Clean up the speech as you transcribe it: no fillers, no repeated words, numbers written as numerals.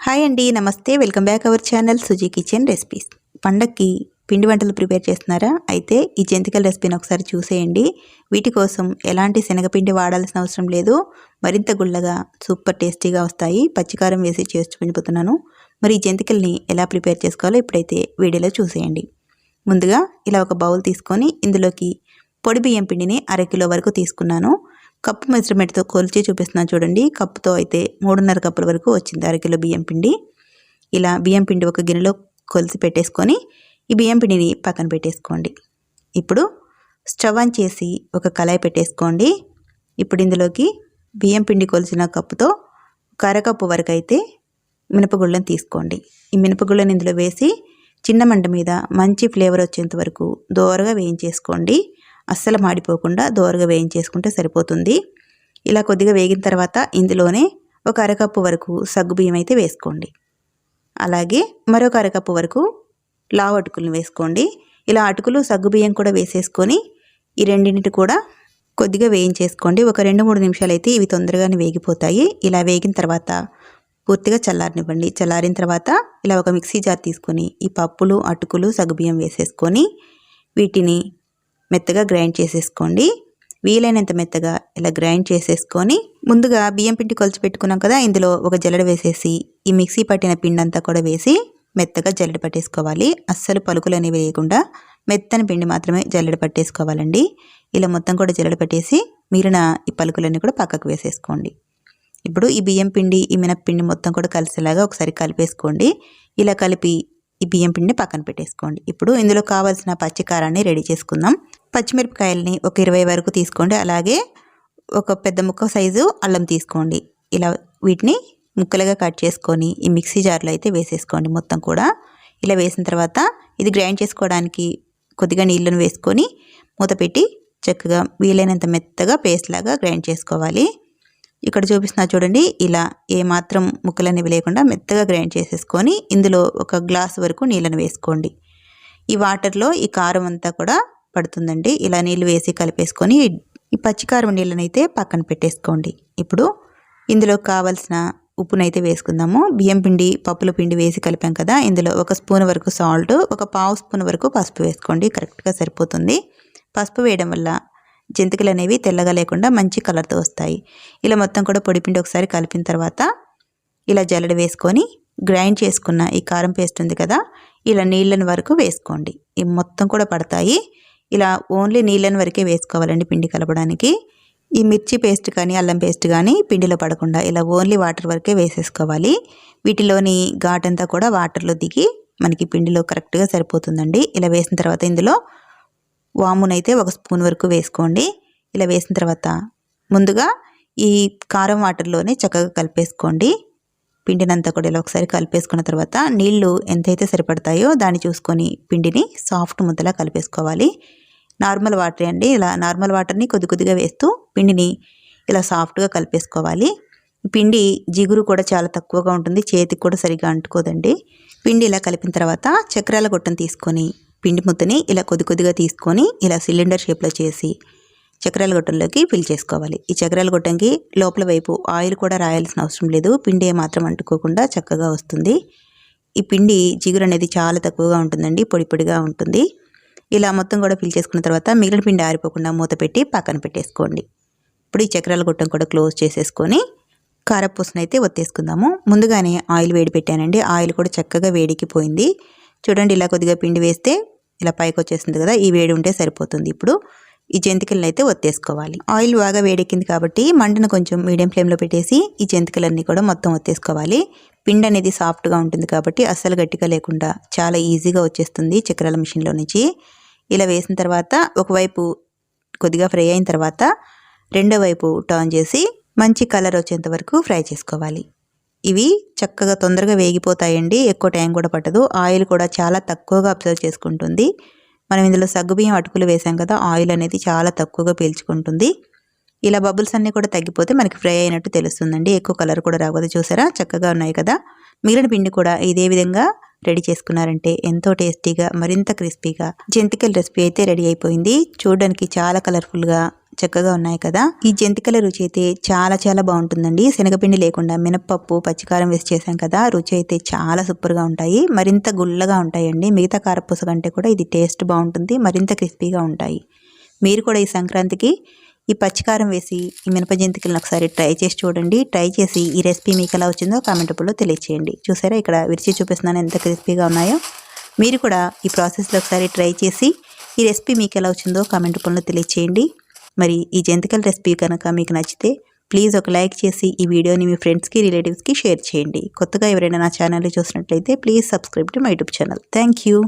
Hi అండి, నమస్తే. Welcome back our channel Suji kitchen recipes. పండక్కి పిండి వంటలు ప్రిపేర్ చేస్తున్నారా? అయితే ఈ జంతికల రెసిపీని ఒకసారి చూసేయండి. వీటి కోసం ఎలాంటి శనగపిండి వాడాల్సిన అవసరం లేదు. మరింత గుల్లగా సూపర్ టేస్టీగా వస్తాయి. పచ్చికారం వేసి చేసి చూపించబోతున్నాను. మరి ఈ జంతికల్ని ఎలా ప్రిపేర్ చేసుకోవాలో ఇప్పుడైతే వీడియోలో చూసేయండి. ముందుగా ఇలా ఒక బౌల్ తీసుకొని ఇందులోకి పొడి బియ్యం పిండిని 1/2 కిలో వరకు తీసుకున్నాను. కప్పు మెజర్మెంట్తో కొలిచి చూపిస్తున్నాను చూడండి. కప్పుతో అయితే 3.5 కప్పుల వరకు వచ్చింది 1/2 కిలో బియ్యం పిండి. ఇలా బియ్యం పిండి ఒక గిన్నెలో కొలిసి పెట్టేసుకొని ఈ బియ్యం పిండిని పక్కన పెట్టేసుకోండి. ఇప్పుడు స్టవ్ ఆన్ చేసి ఒక కళాయి పెట్టేసుకోండి. ఇప్పుడు ఇందులోకి బియ్యం పిండి కొలిసిన కప్పుతో 1/2 కప్పు వరకు అయితే మినపగుళ్ళని తీసుకోండి. ఈ మినపగుళ్ళని ఇందులో వేసి చిన్న మంట మీద మంచి ఫ్లేవర్ వచ్చేంత వరకు దోరగా వేయించేసుకోండి. అస్సలు మాడిపోకుండా దోరగా వేయించేసుకుంటే సరిపోతుంది. ఇలా కొద్దిగా వేగిన తర్వాత ఇందులోనే ఒక 1/2 కప్పు వరకు సగ్గుబియ్యం అయితే వేసుకోండి. అలాగే మరొక 1/2 కప్పు వరకు లావు అటుకులను వేసుకోండి. ఇలా అటుకులు సగ్గుబియ్యం కూడా వేసేసుకొని ఈ రెండింటిని కూడా కొద్దిగా వేయించేసుకోండి. ఒక 2-3 నిమిషాలు అయితే ఇవి తొందరగానే వేగిపోతాయి. ఇలా వేగిన తర్వాత పూర్తిగా చల్లారనివ్వండి. చల్లారిన తర్వాత ఇలా ఒక మిక్సీ జార్ తీసుకొని ఈ పప్పులు, అటుకులు, సగ్గుబియ్యం వేసేసుకొని వీటిని మెత్తగా గ్రైండ్ చేసేసుకోండి. వీలైనంత మెత్తగా ఇలా గ్రైండ్ చేసేసుకొని ముందుగా బియ్యం పిండి కొలిచి పెట్టుకున్నాం కదా, ఇందులో ఒక జల్లెడ వేసేసి ఈ మిక్సీ పట్టిన పిండి అంతా కూడా వేసి మెత్తగా జల్లెడ పట్టేసుకోవాలి. అస్సలు పలుకులు అనేవి వేయకుండా మెత్తని పిండి మాత్రమే జల్లెడ పట్టేసుకోవాలండి. ఇలా మొత్తం కూడా జల్లెడ పట్టేసి మిగిలిన ఈ పలుకులన్నీ కూడా పక్కకు వేసేసుకోండి. ఇప్పుడు ఈ బియ్యం పిండి, ఈ మినప్పిండి మొత్తం కూడా కలిసేలాగా ఒకసారి కలిపేసుకోండి. ఇలా కలిపి ఈ బియ్యం పిండిని పక్కన పెట్టేసుకోండి. ఇప్పుడు ఇందులో కావాల్సిన పచ్చికారాన్ని రెడీ చేసుకుందాం. పచ్చిమిరపకాయలని ఒక 20 వరకు తీసుకోండి. అలాగే ఒక పెద్ద ముక్క సైజు అల్లం తీసుకోండి. ఇలా వీటిని ముక్కలుగా కట్ చేసుకొని ఈ మిక్సీ జార్లో అయితే వేసేసుకోండి. మొత్తం కూడా ఇలా వేసిన తర్వాత ఇది గ్రైండ్ చేసుకోవడానికి కొద్దిగా నీళ్ళను వేసుకొని మూత పెట్టి చక్కగా వీలైనంత మెత్తగా పేస్ట్ లాగా గ్రైండ్ చేసుకోవాలి. ఇక్కడ చూపిస్తున్నా చూడండి. ఇలా ఏమాత్రం ముక్కలు అనేవి లేకుండా మెత్తగా గ్రైండ్ చేసేసుకొని ఇందులో ఒక గ్లాస్ వరకు నీళ్ళను వేసుకోండి. ఈ వాటర్లో ఈ కారం అంతా కూడా పడుతుందండి. ఇలా నీళ్ళు వేసి కలిపేసుకొని ఈ పచ్చికారం నీళ్ళనైతే పక్కన పెట్టేసుకోండి. ఇప్పుడు ఇందులో కావాల్సిన ఉప్పునైతే వేసుకుందాము. బియ్యం పిండి, పప్పుల పిండి వేసి కలిపాం కదా, ఇందులో 1 స్పూన్ వరకు సాల్ట్, ఒక 1/2 స్పూన్ వరకు పసుపు వేసుకోండి. కరెక్ట్గా సరిపోతుంది. పసుపు వేయడం వల్ల జంతికలు అనేవి తెల్లగా లేకుండా మంచి కలర్తో వస్తాయి. ఇలా మొత్తం కూడా పొడిపిండి ఒకసారి కలిపిన తర్వాత ఇలా జల్లెడ వేసుకొని గ్రైండ్ చేసుకున్న ఈ కారం పేస్ట్ ఉంది కదా, ఇలా నీళ్ళని వరకు వేసుకోండి. ఇవి మొత్తం కూడా పడతాయి. ఇలా ఓన్లీ నీళ్ళని వరకే వేసుకోవాలండి పిండి కలపడానికి. ఈ మిర్చి పేస్ట్ కానీ అల్లం పేస్ట్ కానీ పిండిలో పడకుండా ఇలా ఓన్లీ వాటర్ వరకే వేసేసుకోవాలి. వీటిలోని ఘాటంతా కూడా వాటర్లో దిగి మనకి పిండిలో కరెక్ట్గా సరిపోతుందండి. ఇలా వేసిన తర్వాత ఇందులో వామునైతే 1 స్పూన్ వరకు వేసుకోండి. ఇలా వేసిన తర్వాత ముందుగా ఈ కారం వాటర్లోనే చక్కగా కలిపేసుకోండి. పిండినంతా కూడా ఇలా ఒకసారి కలిపేసుకున్న తర్వాత నీళ్లు ఎంతైతే సరిపడతాయో దాన్ని చూసుకొని పిండిని సాఫ్ట్ ముద్దలా కలిపేసుకోవాలి. నార్మల్ వాటర్ అండి. ఇలా నార్మల్ వాటర్ని కొద్దిగా వేస్తూ పిండిని ఇలా సాఫ్ట్గా కలిపేసుకోవాలి. పిండి జిగురు కూడా చాలా తక్కువగా ఉంటుంది. చేతికి కూడా సరిగా అంటుకోదండి. పిండి ఇలా కలిపిన తర్వాత చక్రాల గొట్టం తీసుకొని పిండి ముద్దని ఇలా కొద్దిగా తీసుకొని ఇలా సిలిండర్ షేప్లో చేసి చక్రాల గొట్టంలోకి ఫిల్ చేసుకోవాలి. ఈ చక్రాల గొట్టంకి లోపల వైపు ఆయిల్ కూడా రాయాల్సిన అవసరం లేదు. పిండి మాత్రం అంటుకోకుండా చక్కగా వస్తుంది. ఈ పిండి జిగురు అనేది చాలా తక్కువగా ఉంటుందండి, పొడి పొడిగా ఉంటుంది. ఇలా మొత్తం కూడా ఫిల్ చేసుకున్న తర్వాత మిగిలిన పిండి ఆరిపోకుండా మూత పెట్టి పక్కన పెట్టేసుకోండి. ఇప్పుడు ఈ చక్రాల గొట్టం కూడా క్లోజ్ చేసేసుకొని కారపూసను అయితే ఒత్తేసుకుందాము. ముందుగానే ఆయిల్ వేడి పెట్టానండి. ఆయిల్ కూడా చక్కగా వేడికి పోయింది. చూడండి, ఇలా కొద్దిగా పిండి వేస్తే ఇలా పైకి వచ్చేస్తుంది కదా, ఈ వేడి ఉంటే సరిపోతుంది. ఇప్పుడు ఈ జంతికలను అయితే ఒత్తేసుకోవాలి. ఆయిల్ బాగా వేడెక్కింది కాబట్టి మంటను కొంచెం మీడియం ఫ్లేమ్లో పెట్టేసి ఈ జంతికలన్నీ కూడా మొత్తం ఒత్తేసుకోవాలి. పిండి అనేది సాఫ్ట్గా ఉంటుంది కాబట్టి అస్సలు గట్టిగా లేకుండా చాలా ఈజీగా వచ్చేస్తుంది చక్రాల మిషన్లో నుంచి. ఇలా వేసిన తర్వాత ఒకవైపు కొద్దిగా ఫ్రై అయిన తర్వాత రెండో వైపు టర్న్ చేసి మంచి కలర్ వచ్చేంత వరకు ఫ్రై చేసుకోవాలి. ఇవి చక్కగా తొందరగా వేగిపోతాయండి. ఎక్కువ టైం కూడా పట్టదు. ఆయిల్ కూడా చాలా తక్కువగా అబ్జర్వ్ చేసుకుంటుంది. మనం ఇందులో సగ్గుబియ్యం అటుకులు వేసాం కదా, ఆయిల్ అనేది చాలా తక్కువగా పీల్చుకుంటుంది. ఇలా బబుల్స్ అన్నీ కూడా తగ్గిపోతే మనకి ఫ్రై అయినట్టు తెలుస్తుందండి. ఎక్కువ కలర్ కూడా రాకూడదు. చూసారా, చక్కగా ఉన్నాయి కదా. మిగిలిన పిండి కూడా ఇదే విధంగా రెడీ చేసుకున్నారంటే ఎంతో టేస్టీగా మరింత క్రిస్పీగా జంతికల రెసిపీ అయితే రెడీ అయిపోయింది. చూడడానికి చాలా కలర్ఫుల్గా చక్కగా ఉన్నాయి కదా. ఈ జంతికల రుచి అయితే చాలా బాగుంటుందండి. శనగపిండి లేకుండా మినపప్పు పచ్చికారం వేసి చేసాం కదా, రుచి అయితే చాలా సూపర్గా ఉంటాయి. మరింత గుల్లగా ఉంటాయండి. మిగతా కారపూస కంటే కూడా ఇది టేస్ట్ బాగుంటుంది, మరింత క్రిస్పీగా ఉంటాయి. మీరు కూడా ఈ సంక్రాంతికి ఈ పచ్చికారం వేసి ఈ మినప జంతికలను ఒకసారి ట్రై చేసి చూడండి. ట్రై చేసి ఈ రెసిపీ మీకు ఎలా వచ్చిందో కామెంట్ రూపంలో తెలియచేయండి. చూసారా ఇక్కడ విరిచి చూపిస్తున్నాను ఎంత క్రిస్పీగా ఉన్నాయో. మీరు కూడా ఈ ప్రాసెస్లో ఒకసారి ట్రై చేసి ఈ రెసిపీ మీకు ఎలా వచ్చిందో కామెంట్ రూపంలో తెలియచేయండి. మరి ఈ జంతికల రెసిపీ కనుక మీకు నచ్చితే ప్లీజ్ ఒక లైక్ చేసి ఈ వీడియోని మీ ఫ్రెండ్స్కి రిలేటివ్స్కి షేర్ చేయండి. కొత్తగా ఎవరైనా నా ఛానల్ని చూసినట్లయితే please subscribe to my YouTube channel. Thank you.